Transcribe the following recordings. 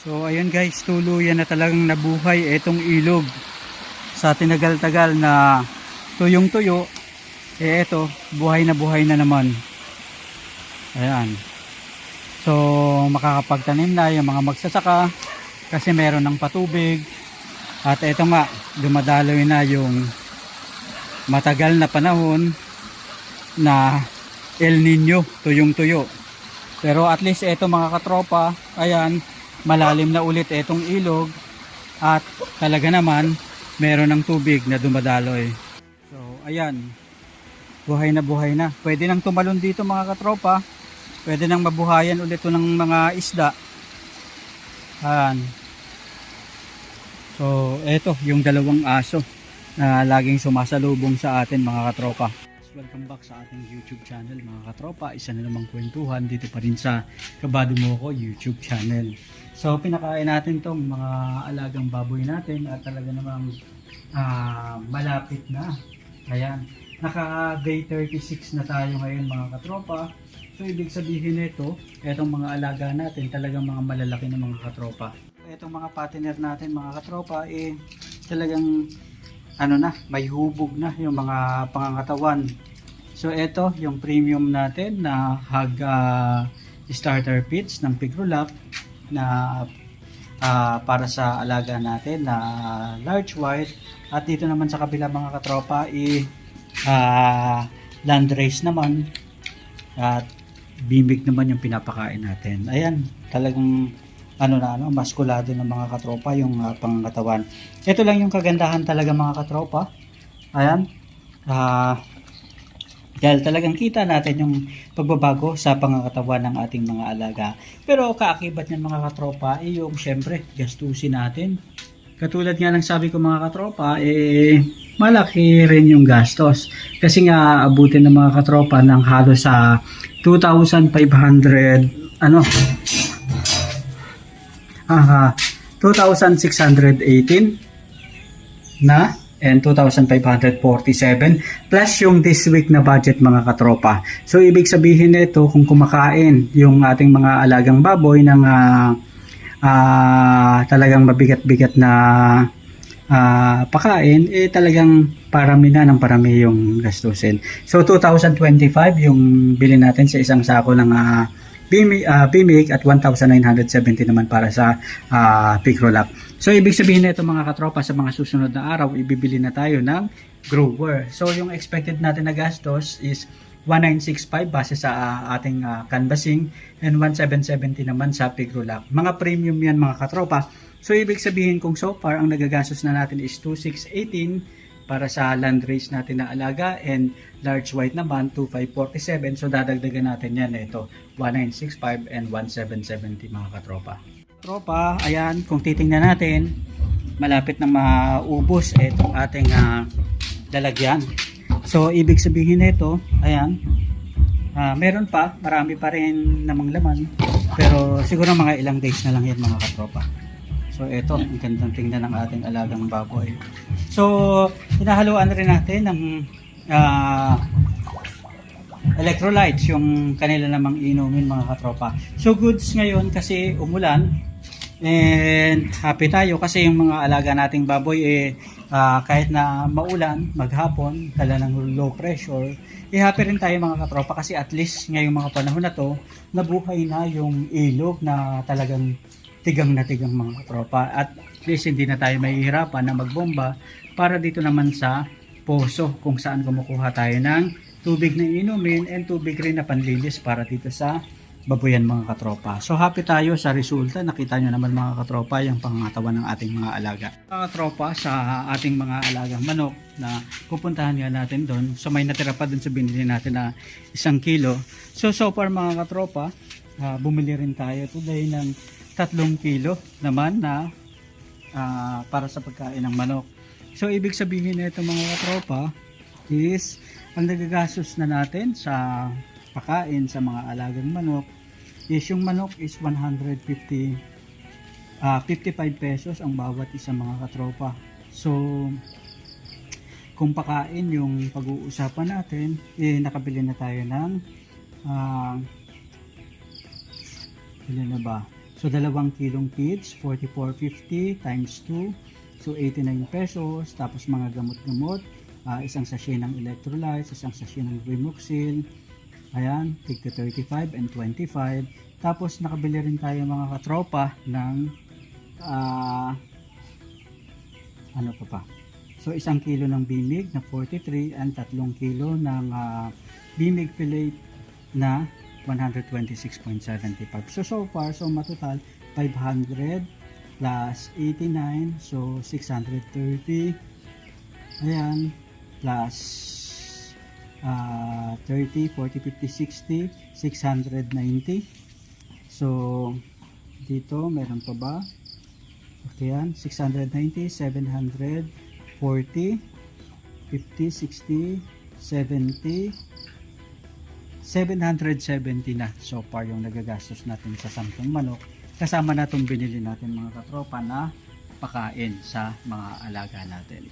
So ayun guys, tuluyan na talagang nabuhay itong ilog. Sa tinagal-tagal na tuyong-tuyo, ito, buhay na naman. Ayan. So makakapagtanim na yung mga magsasaka kasi meron ng patubig. At ito nga, dumadaloy na yung matagal na panahon na El Nino, tuyong-tuyo. Pero at least ito mga katropa, ayan, malalim na ulit itong ilog at talaga naman meron ng tubig na dumadaloy. So ayan, buhay na. Pwede nang tumalon dito mga katropa. Pwede nang mabuhayan ulit ito ng mga isda. Ayan. So eto yung dalawang aso na laging sumasalubong sa atin mga katropa. Welcome back sa ating YouTube channel mga katropa. Isa na namang kwentuhan dito pa rin sa Kabado Mo Ko YouTube channel. So pinakain natin tong mga alagang baboy natin at talaga namang malapit na. Ayan, naka day 36 na tayo ngayon mga katropa. So ibig sabihin nito, etong mga alaga natin talagang mga malalaki na mga katropa. Etong mga partner natin mga katropa talagang may hubog na yung mga pangangatawan. So ito yung premium natin na hog starter feeds ng Pigrolap na para sa alaga natin na large white. At dito naman sa kabila mga katropa landrace naman at bimig naman yung pinapakain natin. Ayan, talagang maskulado ng mga katropa yung pangangatawan. Ito lang yung kagandahan talaga mga katropa. Ayan, dahil talagang kita natin yung pagbabago sa pangangatawan ng ating mga alaga. Pero kaakibat niyan mga katropa yung syempre gastusin natin. Katulad nga ng sabi ko mga katropa, malaki rin yung gastos. Kasi nga abutin ng mga katropa ng halos sa 2,500 2,618 na and 2,547 plus yung this week na budget mga katropa. So ibig sabihin nito kung kumakain yung ating mga alagang baboy ng talagang mabigat-bigat na pakain, talagang parami na ng parami yung gastusin. So 2,025 yung bili natin sa isang sako ng Bimig at 1,970 naman para sa Pigrolap. So ibig sabihin nito mga katropa, sa mga susunod na araw ibibili na tayo ng grower. So yung expected natin na gastos is 1,965 base sa ating canvassing and 1,770 naman sa Pigrolap. Mga premium yan mga katropa. So ibig sabihin kung so far ang nagagastos na natin is 2,618 para sa landrace natin na alaga and large white naman 2,547. So dadagdagan natin yan ito 1,965 and 1,770 mga katropa. Tropa, ayan, kung titingnan natin, malapit na maubos itong ating lalagyan. So ibig sabihin nito, ayan, meron pa, marami pa rin namang laman, pero siguro mga ilang days na lang yan mga katropa. So ito, ang gandang tingnan ng ating alagang baboy. So hinahaluan rin natin ng electrolytes yung kanila namang inumin mga katropa. So goods ngayon kasi umulan and happy tayo kasi yung mga alaga nating baboy kahit na maulan maghapon, tala ng low pressure, happy rin tayo mga katropa kasi at least ngayong mga panahon na to nabuhay na yung ilog na talagang tigang na tigang mga katropa at least hindi na tayo mahihirapan na magbomba para dito naman sa poso kung saan kumukuha tayo ng tubig na inumin and tubig rin na panlinis para dito sa babuyan mga katropa. So happy tayo sa resulta. Nakita nyo naman mga katropa yung pangangatawan ng ating mga alaga. Mga katropa, sa ating mga alagang manok na pupuntahan nga natin doon. So may natira pa doon sa binili natin na 1 kilo. So far mga katropa, bumili rin tayo today ng 3 kilo naman na para sa pagkain ng manok. So ibig sabihin na ito mga katropa is ang nagagastos na natin sa pakain sa mga alagang manok is yung manok is 55 pesos ang bawat isa mga katropa. So kung pakain yung pag-uusapan natin, nakabili na tayo ng ilan na ba? So 2 kilong feeds, 44.50 times 2. So 89 pesos. Tapos mga gamot-gamot, isang sachet ng electrolytes, isang sachet ng Remoxil. Ayan, tigto 35 and 25. Tapos nakabili rin tayo mga katropa ng ano pa. So 1 kilo ng bimig na 43 and 3 kilo ng bimig fillet na 126.75. So far, so matotal 500 plus 89, so 630. Ayan, plus 30, 40, 50, 60, 690. So dito meron pa ba? Okay, yan, 690, 740, 50, 60, 70, 770 na so far yung nagagastos natin sa 10 manok, kasama na itong binili natin mga katropa na pakain sa mga alaga natin.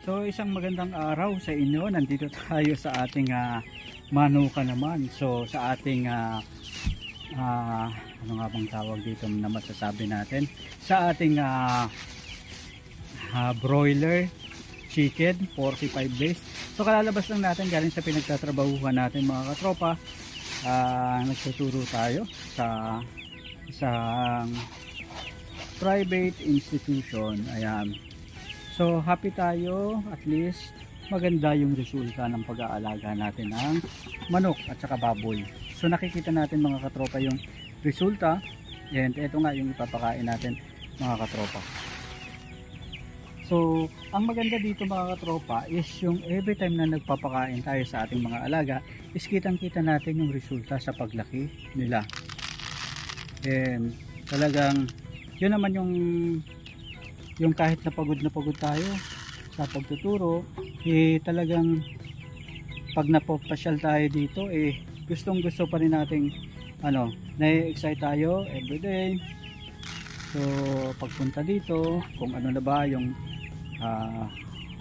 So isang magandang araw sa inyo, nandito tayo sa ating manuka naman. So sa ating ano nga bang tawag dito na masasabi natin, sa ating broiler chicken 45 days. So kalalabas lang natin galing sa pinagtatrabahuhan natin mga katropa. Nagtuturo tayo sa isang private institution. Ayan. So happy tayo, at least maganda yung resulta ng pag-aalaga natin ng manok at saka baboy. So nakikita natin mga katropa yung resulta, and ito nga yung ipapakain natin mga katropa. So ang maganda dito mga katropa is yung every time na nagpapakain tayo sa ating mga alaga is kitang kita natin yung resulta sa paglaki nila. And talagang yun naman yung kahit na pagod tayo sa pagtuturo, talagang pag napapasyal tayo dito, gustong gusto pa rin nating na-excite tayo everyday. So pagpunta dito, kung ano na ba yung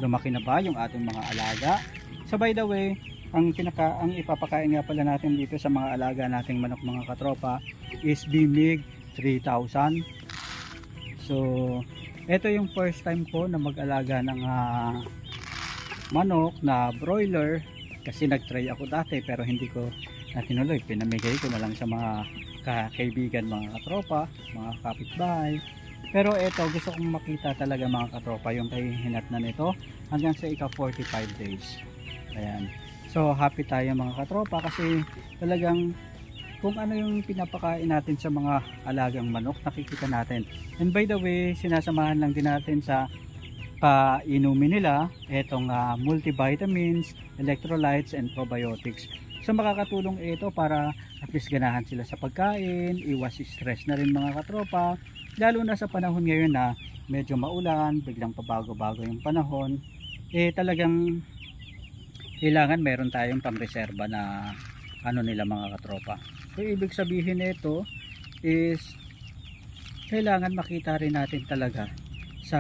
lumaki na ba yung ating mga alaga. So by the way, ang ipapakain nga pala natin dito sa mga alaga nating manok mga katropa is Bimig 3000. So ito yung first time ko na mag-alaga ng manok na broiler, kasi nag-try ako dati pero hindi ko tinuloy. Pinamigay ko na lang sa mga kaibigan mga katropa, mga kapitbahay. Pero ito gusto kong makita talaga mga katropa yung kahihinat na nito hanggang sa ika 45 days. Ayan. So happy tayo mga katropa kasi talagang kung ano yung pinapakain natin sa mga alagang manok, nakikita natin. And by the way, sinasamahan lang din natin sa painumin nila itong multivitamins, electrolytes, and probiotics. So makakatulong ito para at least ganahan sila sa pagkain, iwas stress na rin mga katropa. Lalo na sa panahon ngayon na medyo maulan, biglang pabago-bago yung panahon, talagang kailangan meron tayong pangreserba na nila mga katropa. So ibig sabihin nito is kailangan makita rin natin talaga sa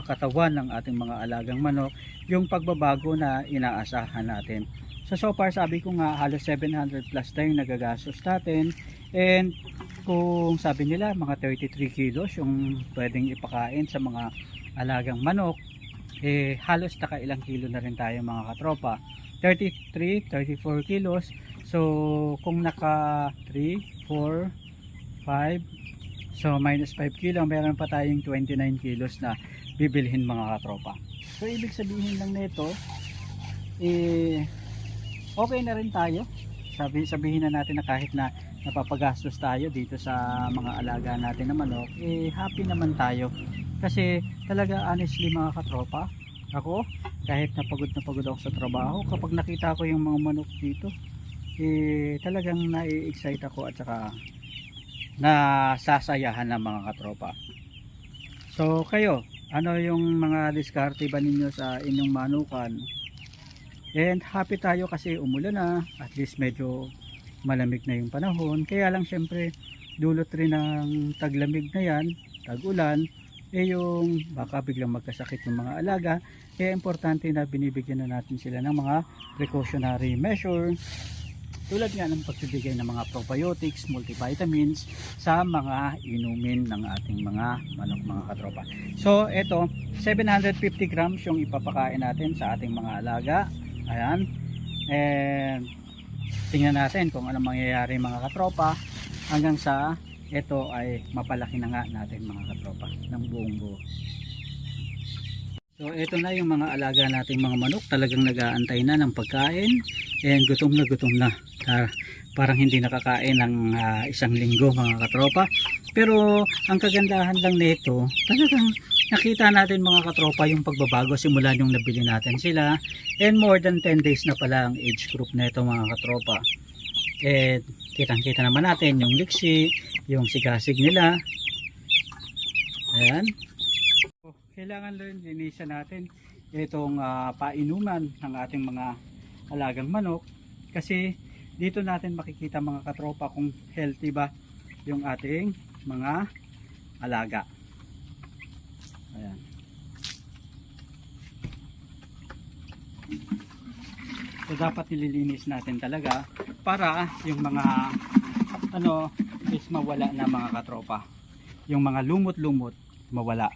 katawan ng ating mga alagang manok yung pagbabago na inaasahan natin. So far sabi ko nga halos 700 plus tayong nagagastos natin, and kung sabi nila mga 33 kilos yung pwedeng ipakain sa mga alagang manok, halos nakailang kilo na rin tayo mga katropa, 33, 34 kilos. So kung naka 3, 4, 5, so minus 5 kilo, meron pa tayong 29 kilos na bibilhin mga katropa. So ibig sabihin lang nito, okay na rin tayo. Sabihin na natin na kahit na napapagastos tayo dito sa mga alaga natin na manok, happy naman tayo. Kasi talaga honestly mga katropa, ako kahit napagod ako sa trabaho, kapag nakita ko yung mga manok dito, talagang nai-excite ako at saka nasasayahan ng mga katropa. So kayo, ano yung mga diskarte ba ninyo sa inyong manukan? And happy tayo kasi umulan na, at least medyo malamig na yung panahon. Kaya lang syempre dulot rin ng taglamig na yan, tag-ulan, yung baka biglang magkasakit yung mga alaga. Kaya importante na binibigyan na natin sila ng mga precautionary measure. tulad nga ng pagbibigay ng mga probiotics, multivitamins sa mga inumin ng ating mga manok mga katropa. So ito 750 grams yung ipapakain natin sa ating mga alaga. Ayan, and tingnan natin kung anong mangyayari mga katropa hanggang sa ito ay mapalaki na nga natin mga katropa ng buong buo. So ito na yung mga alaga nating mga manok, talagang nag-aantay na ng pagkain and gutom na. Parang hindi nakakain ng isang linggo mga katropa. Pero ang kagandahan lang nito, talagang nakita natin mga katropa yung pagbabago simula nung nabili natin sila, and more than 10 days na pala ang age group nito mga katropa. And kitang-kita naman natin yung liksi, yung sigasig nila. Ayan. Kailangan lang linisan natin itong painuman ng ating mga alagang manok, kasi dito natin makikita mga katropa kung healthy ba yung ating mga alaga. Ayan. So dapat nililinis natin talaga para yung mga is mawala na mga katropa, yung mga lumot-lumot mawala.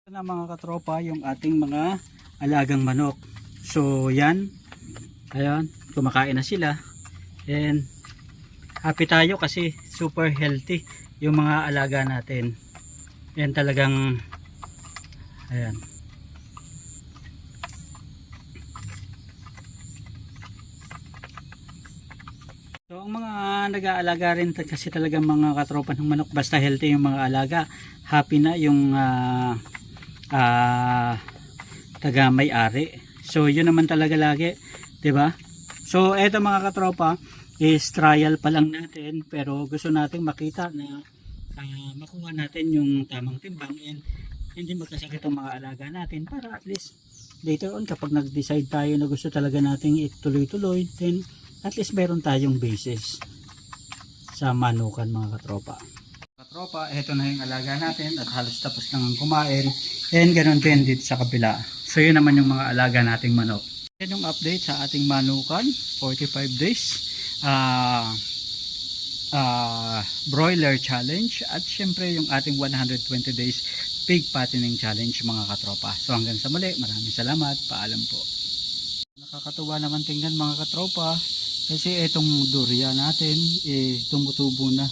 Ito na mga katropa yung ating mga alagang manok. So yan, ayan, kumakain na sila and happy tayo kasi super healthy yung mga alaga natin. Yan talagang ayan. So ang mga nag-aalaga rin kasi talagang mga katropa ng manok, basta healthy yung mga alaga, happy na yung taga may-ari. So yun naman talaga lagi, 'di ba? So eto mga katropa is trial pa lang natin, pero gusto nating makita na makuha natin yung tamang timbang and hindi magkasakit ang mga alaga natin, para at least later on kapag nag-decide tayo na gusto talaga nating ituloy-tuloy, then at least meron tayong basis sa manukan mga katropa. Katropa, eto na yung alaga natin at halos tapos lang ang kumain, and ganun din dito sa kabila. So yun naman yung mga alaga nating manok. Yan yung update sa ating manukan, 45 days broiler challenge, at syempre yung ating 120 days pig fattening challenge mga katropa. So hanggang sa muli, maraming salamat, paalam po. Nakakatuwa naman tingnan mga katropa, kasi itong durian natin tumutubo na.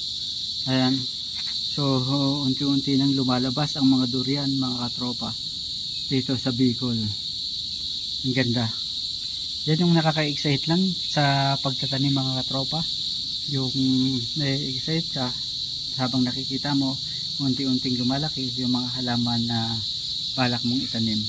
Ayan. So unti-unti nang lumalabas ang mga durian mga katropa dito sa Bicol. Ang ganda. Yan yung nakaka-excite lang sa pagtatanim mga katropa, yung na-excite ka habang nakikita mo unti-unting lumalaki yung mga halaman na balak mong itanim.